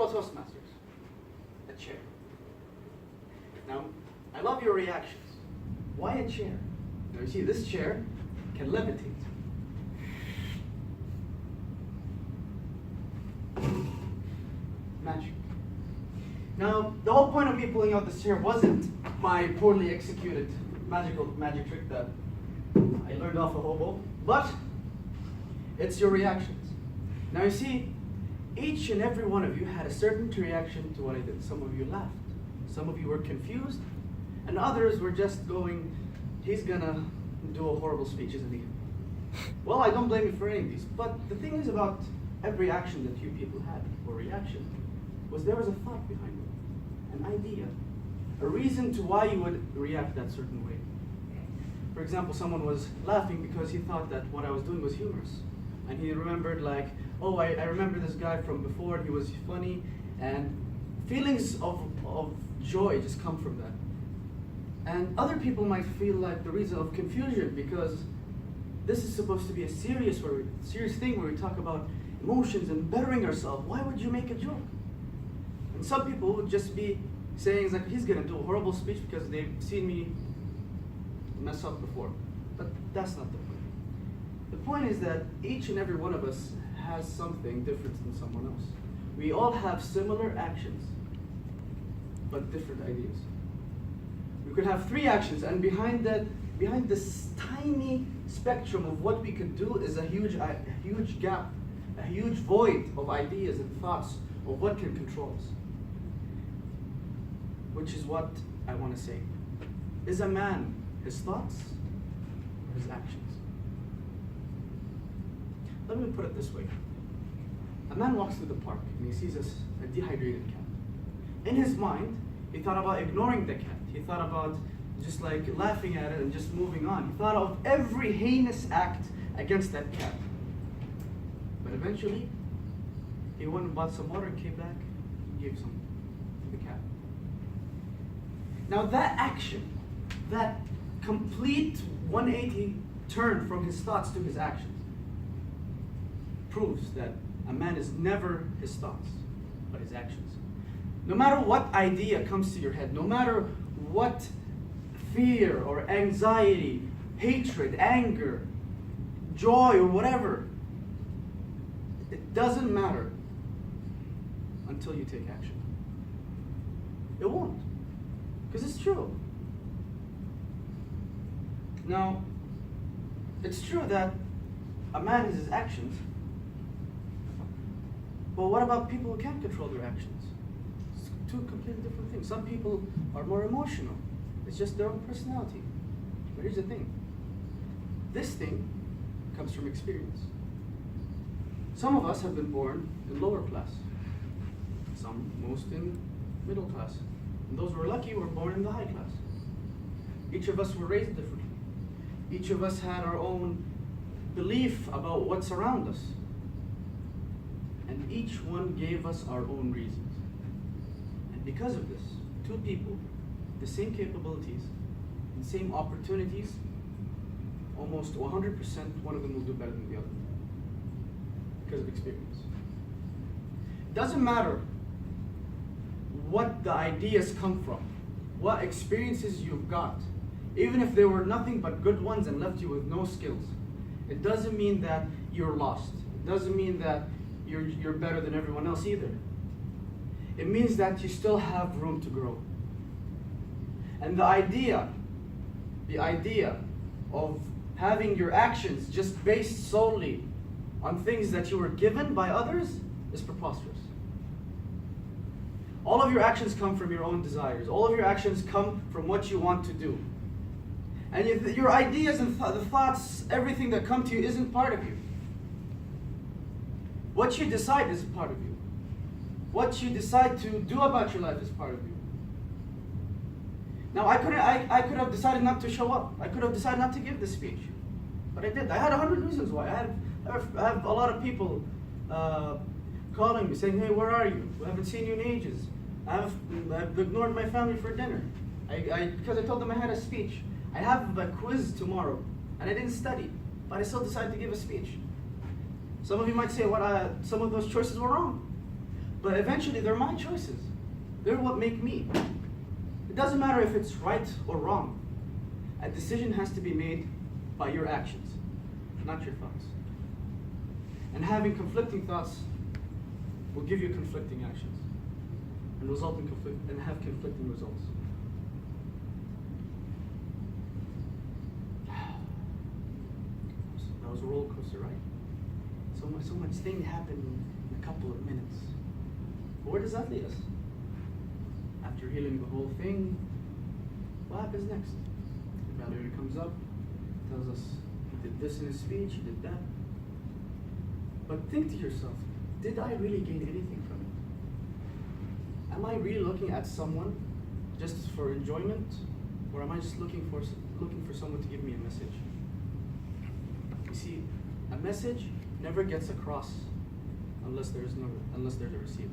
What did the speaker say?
fellow Toastmasters, a chair. Now, I love your reactions. Why a chair? Now you see, this chair can levitate. Magic. Now, the whole point of me pulling out this chair wasn't my poorly executed magic trick that I learned off a hobo, but it's your reactions. Now you see, each and every one of you had a certain reaction to what I did. Some of you laughed, some of you were confused, and others were just going, he's gonna do a horrible speech, isn't he? Well, I don't blame you for any of these, but the thing is about every action that you people had, or reaction, was there was a thought behind it, an idea, a reason to why you would react that certain way. For example, someone was laughing because he thought that what I was doing was humorous. And he remembered like, oh, I remember this guy from before, he was funny, and feelings of joy just come from that. And other people might feel like the reason of confusion because this is supposed to be a serious thing where we talk about emotions and bettering ourselves. Why would you make a joke? And some people would just be saying like, he's gonna do a horrible speech because they've seen me mess up before. But that's not the point. The point is that each and every one of us has something different than someone else. We all have similar actions, but different ideas. We could have 3 actions, and behind this tiny spectrum of what we could do is a huge gap, a huge void of ideas and thoughts of what can control us. Which is what I want to say. Is a man his thoughts or his actions? Let me put it this way. A man walks through the park and he sees a dehydrated cat. In his mind, he thought about ignoring the cat. He thought about just like laughing at it and just moving on. He thought of every heinous act against that cat. But eventually, he went and bought some water and came back and gave some to the cat. Now that action, that complete 180 turn from his thoughts to his actions, proves that a man is never his thoughts, but his actions. No matter what idea comes to your head, no matter what fear or anxiety, hatred, anger, joy, or whatever, it doesn't matter until you take action. It won't, because it's true. Now, it's true that a man is his actions, but what about people who can't control their actions? It's 2 completely different things. Some people are more emotional. It's just their own personality. But here's the thing. This thing comes from experience. Some of us have been born in lower class. Most in middle class. And those who are lucky were born in the high class. Each of us were raised differently. Each of us had our own belief about what's around us. And each one gave us our own reasons. And because of this, 2 people, the same capabilities, and same opportunities, almost 100% one of them will do better than the other. Because of experience. It doesn't matter what the ideas come from, what experiences you've got, even if they were nothing but good ones and left you with no skills. It doesn't mean that you're lost. It doesn't mean that you're better than everyone else either. It means that you still have room to grow. And the idea of having your actions just based solely on things that you were given by others is preposterous. All of your actions come from your own desires. All of your actions come from what you want to do. And your ideas and the thoughts, everything that come to you isn't part of you. What you decide is part of you. What you decide to do about your life is part of you. Now, I could have decided not to show up. I could have decided not to give this speech. But I did. I had 100 reasons why. I have a lot of people calling me saying, hey, where are you? We haven't seen you in ages. I've ignored my family for dinner. Because I told them I had a speech. I have a quiz tomorrow, and I didn't study, but I still decided to give a speech. Some of you might say, some of those choices were wrong. But eventually, they're my choices. They're what make me. It doesn't matter if it's right or wrong. A decision has to be made by your actions, not your thoughts. And having conflicting thoughts will give you conflicting actions and result in have conflicting results. That was a roller coaster, right? So much thing happened in a couple of minutes. But where does that lead us? After healing the whole thing, what happens next? The evaluator comes up, tells us he did this in his speech, he did that. But think to yourself, did I really gain anything from it? Am I really looking at someone just for enjoyment, or am I just looking for someone to give me a message? You see, a message never gets across unless there's a receiver.